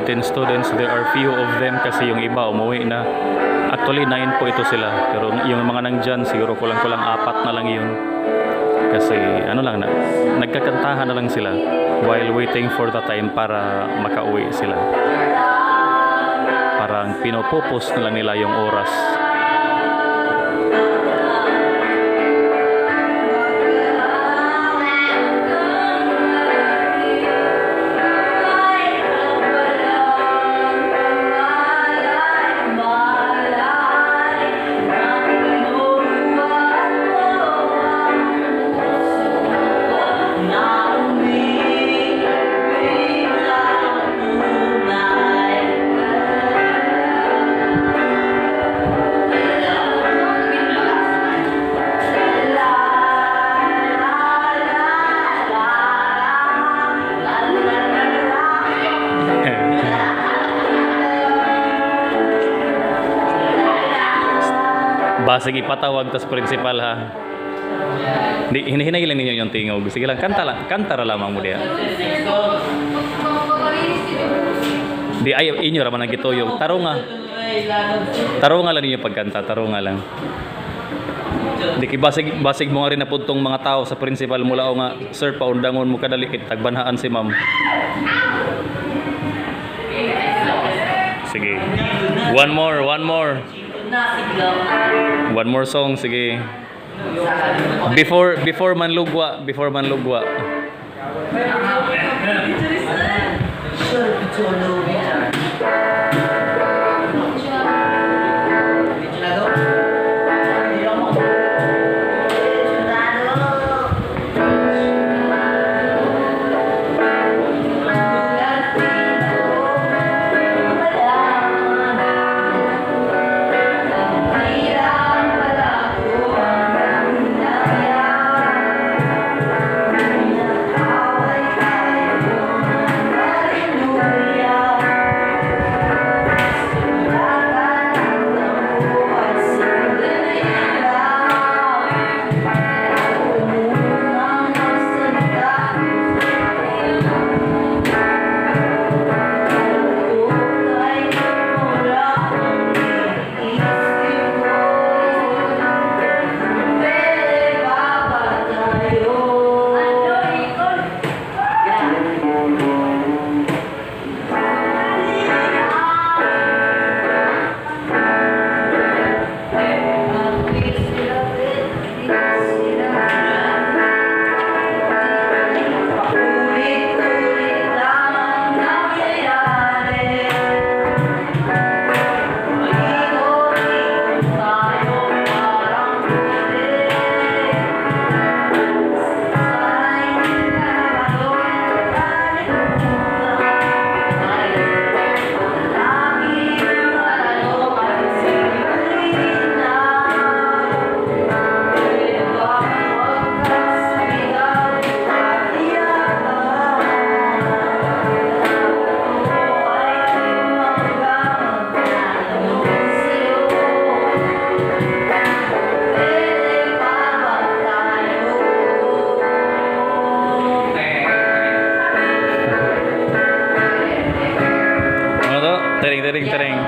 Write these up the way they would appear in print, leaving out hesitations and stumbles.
10 students, there are few of them kasi yung iba umuwi na. Actually 9 po ito sila, pero yung mga nandyan siguro kulang 4 na lang yun. Kasi ano lang na, nagkakantahan na lang sila while waiting for the time para makauwi sila. Parang pinopopos na lang nila yung oras. Basig ipatawag tas principal ha. Di hinahinay lang ninyo yung tingog. Sige lang kanta ra lamang mo diha. Di ay inyo ra man nagituyog. Tarunga. Tarunga lang ninyo pagkanta, tarunga lang. Di ki basig mo nga rin napuntong mga tao sa principal mula o nga, sir paundangon mo kadali kit tagbanhaan si ma'am. Sige. One more. One more song, sige. Before manlugwa. Tering.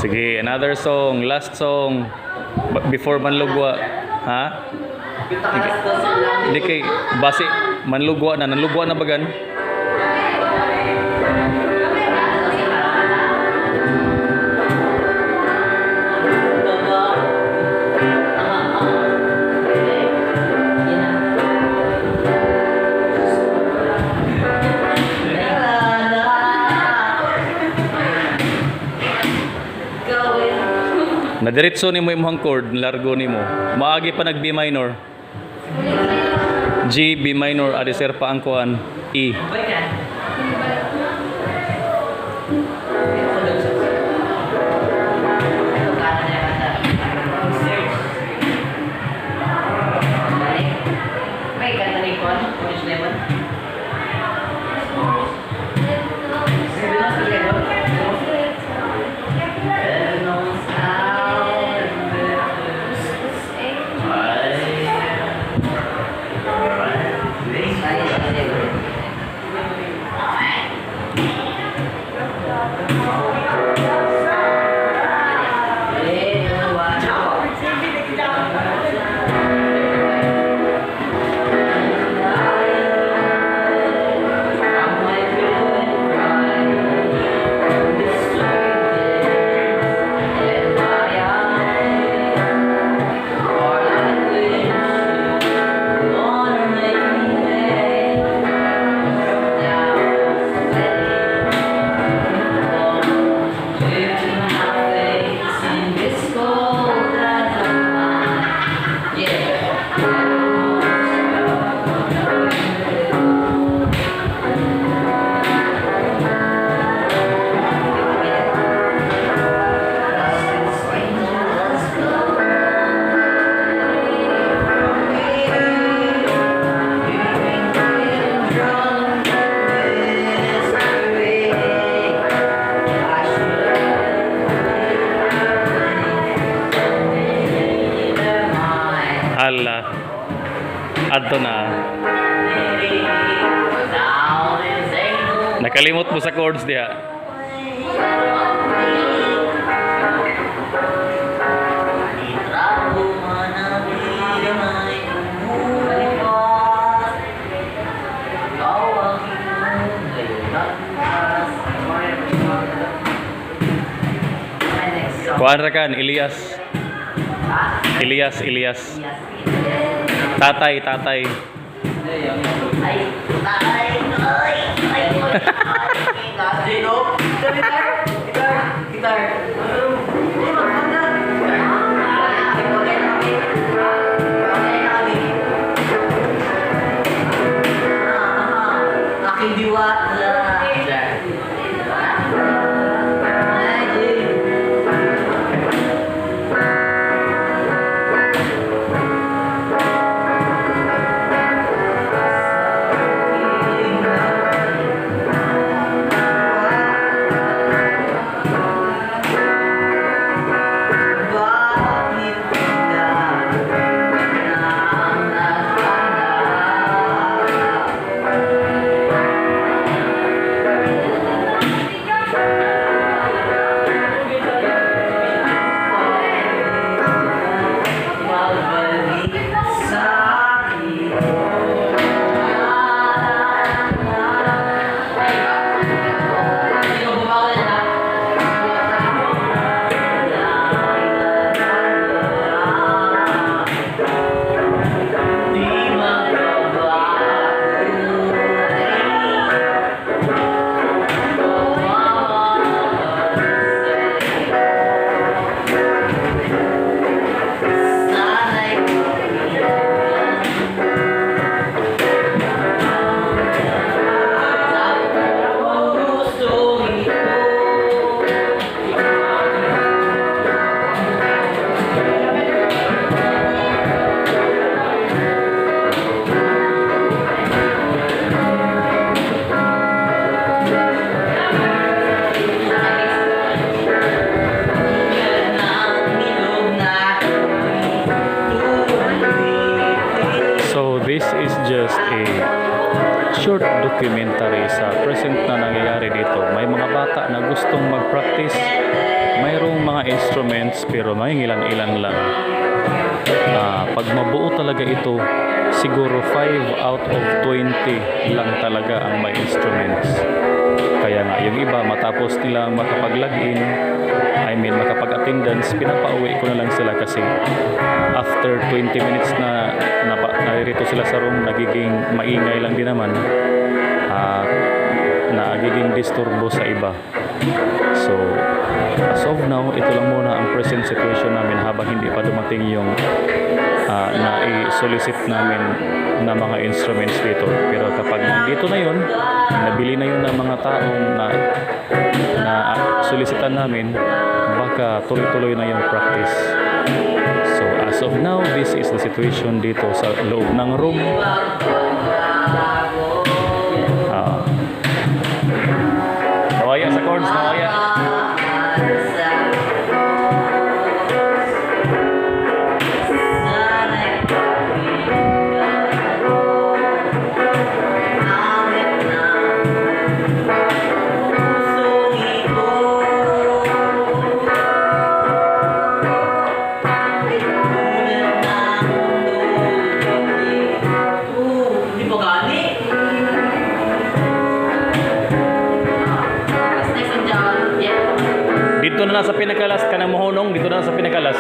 Sige, another song, last song before manlugwa. Ha? Hindi kay base manlugwa na, nanlugwa na bagan. Nadiretso ni mo imong chord, largo ni mo. Maagi pa nag B minor. G, B minor, adisir pa ang kuan, E. Hala. Adto na. Nakalimot mo sa chords diha. Kuan ra kan Elias. Elias. Tatay. Aking diwata. This is just a short documentary sa present na nangyayari dito. May mga bata na gustong mag-practice. Mayroong mga instruments pero may ilan-ilan lang. Pag mabuo talaga ito, siguro 5 out of 20 lang talaga ang may instruments. Kaya nga, yung iba matapos nila makapag-login, makapag-attendance, pinapauwi ko na lang sila kasi after 20 minutes na naririto sila sa room, nagiging maingay lang din naman, nagiging disturbo sa iba. So, as of now, ito lang muna ang present situation namin habang hindi pa dumating yung na i-solicit namin na mga instruments dito. Pero kapag dito na yun, nabili na yun ng mga taong na solicitan namin, baka tuloy-tuloy na yung practice. So as of now, this is the situation dito sa loob ng room. Nawaya sa chords, nawaya. Dito na lang sa pinakalas ka ng mohonong, dito na lang sa pinakalas.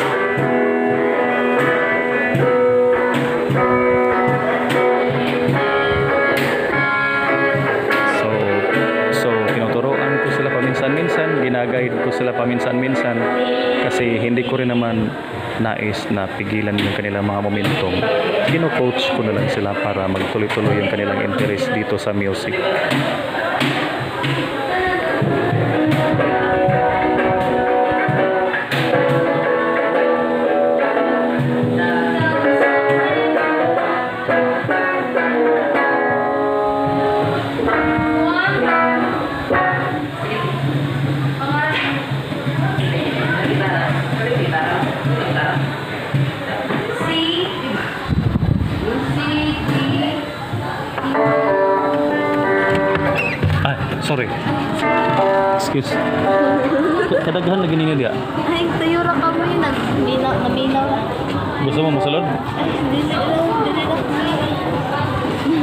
So tinuturoan ko sila paminsan-minsan, ginaguide ko sila paminsan-minsan kasi hindi ko rin naman nais na pigilan yung kanilang mga momentum. Kino-coach ko na lang sila para magtuloy-tuloy yung kanilang interest dito sa music. Sorry. Excuse. Kadaghan lagi ninyo dia. Ay, tayo ra ka mo yun. Naminaw. Gusto mo musulod? Ay, dili lang.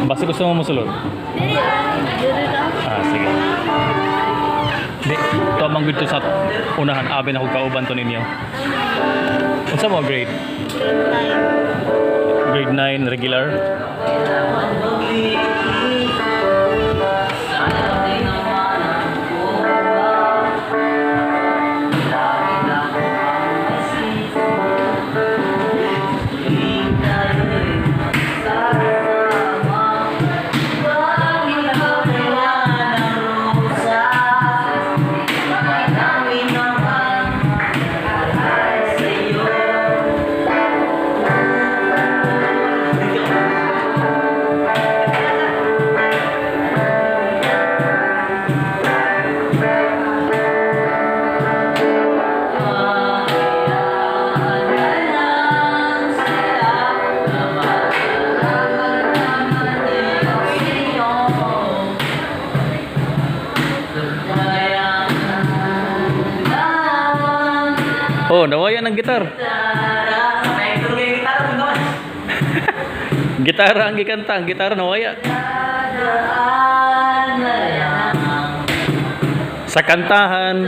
Basta gusto mo musulod? Dili lang. Sige. Di, ito amang dito sa unahan. Abi na kong kauban to ninyo. Unsa mo grade? Grade 9 regular? Oh, nawaya ng gitar. Gitara ang gikanta, ang gitara nawaya. Sa kantahan.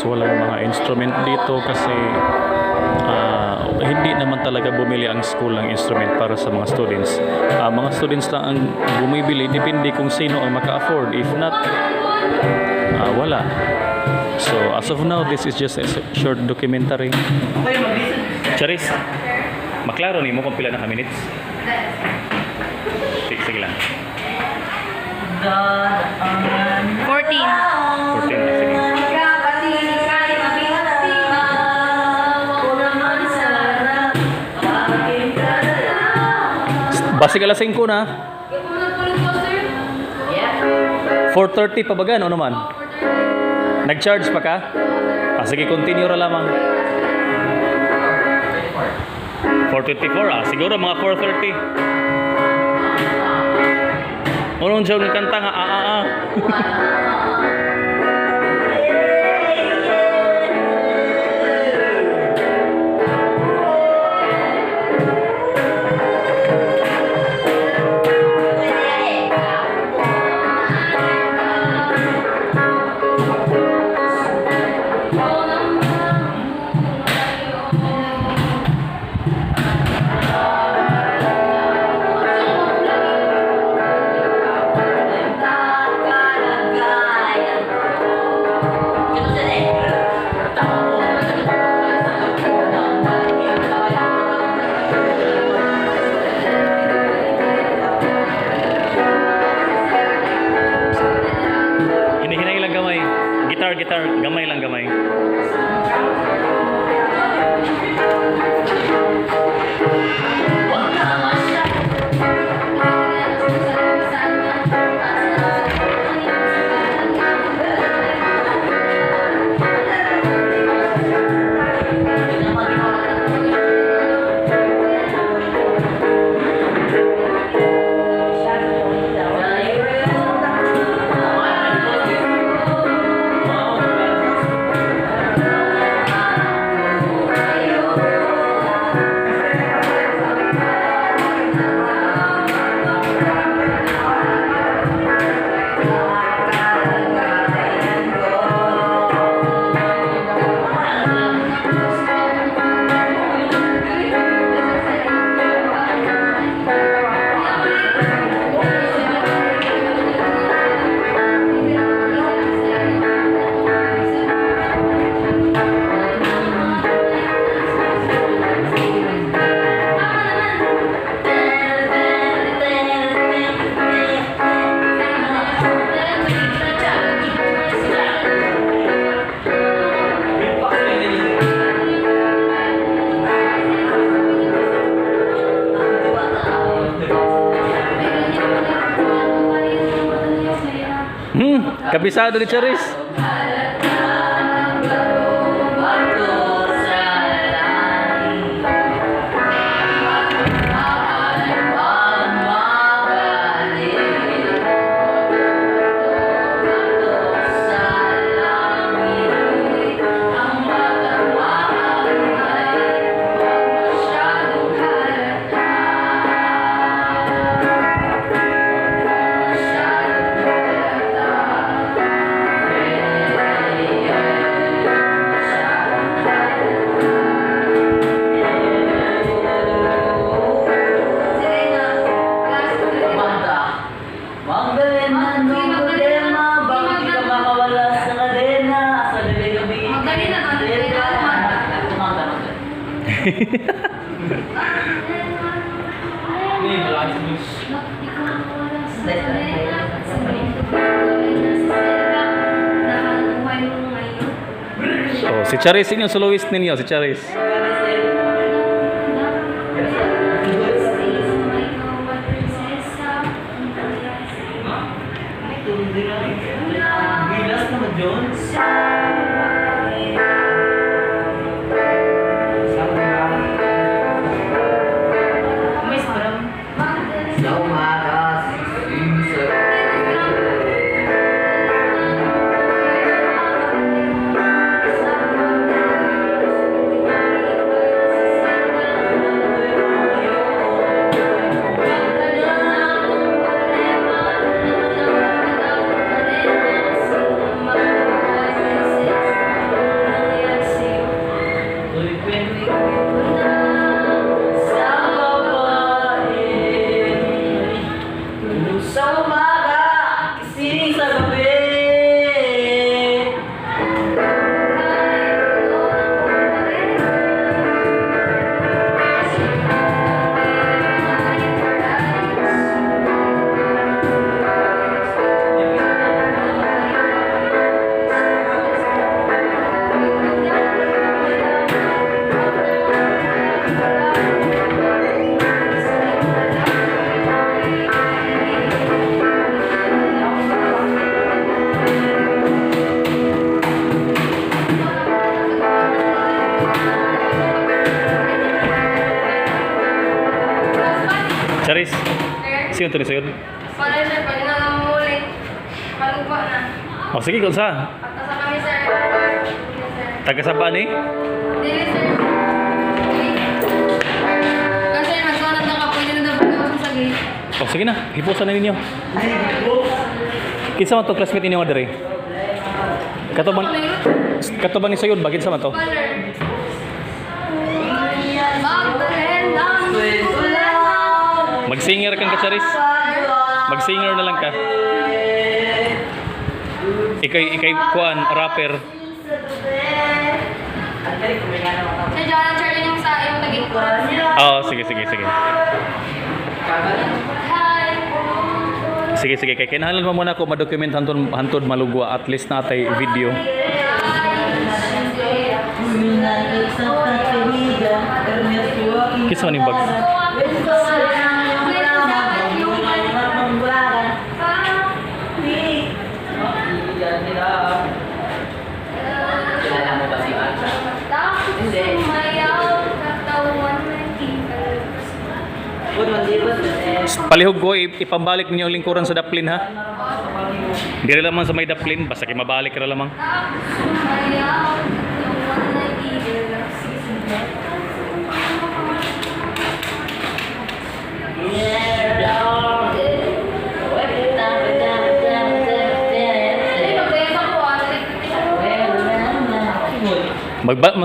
Walang mga instrument dito kasi hindi naman talaga bumili ang school ng instrument para sa mga students. Mga students lang ang bumibili, depende kung sino ang maka-afford. If not, wala. So as of now, this is just a short documentary. Charis, maklaro ni mo kung pila na ka minutes? Sige lang. 14. 14 na, sige. Basi ka alas 5 na. 4:30 pa baga, ano naman? Nag-charge pa ka? Sige, continue ra lamang. 4:24, siguro mga 4:30. Unong siya kanta nga, Kabisado ni Charis. Magdalena, no problema. Bakit di ka makawala sa kadena? Sa gabi-gabi. Magdalena, Kumanta. Oh, si Charis inyo soloist ninyo, si Charis. Gilas naman, Jones. Sa umaga, sa umaga, gising sa gabi. Charis, sino to ni Sayod? Wala sir, pag nangamuli, palupa na. Oh, sige, kung sa? Pagkasa kami sir. Taga sa ba ni? Dili sir. Kasi nagsuanat na ka, pwede na daw pag sa gate. Oh, sige na, hipusan na ninyo. Kinsa man to classmate ninyo nga dere? Katubang ni Sayod, bakit sa man to? Mag-singer kang ka, Charis. Mag-singer na lang ka. Ikay kuan, rapper. Sa John Charlie yung sa yung naging kuran. Oo, sige. Sige. Kaya kinahanglan mo muna ko ma-document hantod malugwa. At least natay video. Kisa man yung bag? Kilala mo ba si Alsa? Hindi. Good man, di ba? Palihog ko, ipambalik niyo ang lingkuran sa daplin ha. Hindi rin lamang sa may daplin, basta mabalik ka lamang.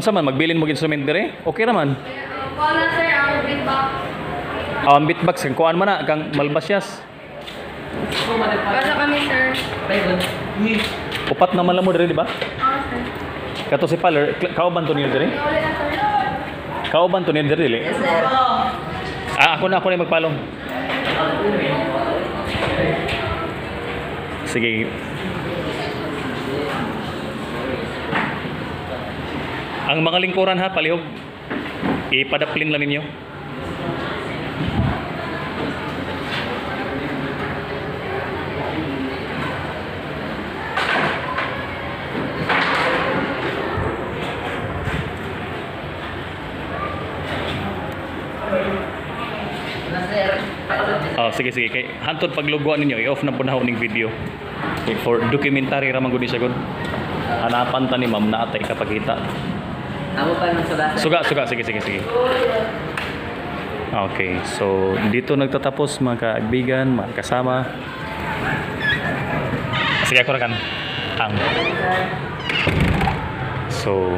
Magbilin mo instrument dire? Okay naman. Wala sir, ang feedback. Ang beatbox kang kuan man na kang malbasyas. Kasa kami sir. Upat naman lang mo dire, di ba? Sir. Kato si Paler, kauban to niyo dire? Ulit na sir. Kauban to niyo dire dili? Ako na magpalong. Sige. Ang mga lingkuran ha, palihog. Ipadaplin lang ninyo. sige, sige. Kay hantod pagluguan ninyo, i-off na po na ning video. Okay, for documentary raman gud siya gud. Hanapan ta ni ma'am na atay kapagita. Ako pa nang Suga, suga, sige, sige, sige. Okay, so dito nagtatapos mga kaibigan, mga kasama. Sige, ako rakan. So,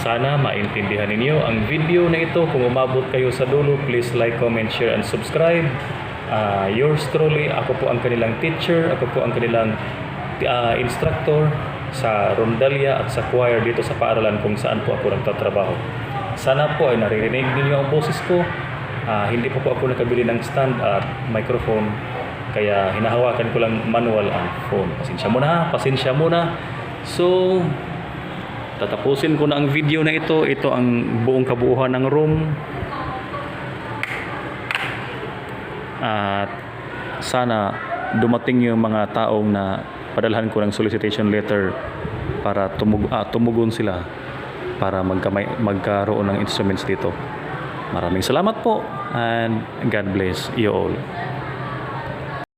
sana maintindihan ninyo ang video na ito. Kung umabot kayo sa dulo, please like, comment, share, and subscribe. Yours truly, ako po ang kanilang teacher, ako po ang kanilang instructor sa Rondalia at sa choir dito sa paaralan kung saan po ako nagtatrabaho. Sana po ay naririnig ninyo ang boses ko. Hindi po ako nakabili ng stand at microphone, kaya hinahawakan ko lang manual ang phone. Pasensya muna. So, tatapusin ko na ang video na ito. Ito ang buong kabuuan ng room. At sana dumating yung mga taong na padalhan ko ng solicitation letter para tumugon sila para magkaroon ng instruments dito. Maraming salamat po and God bless you all.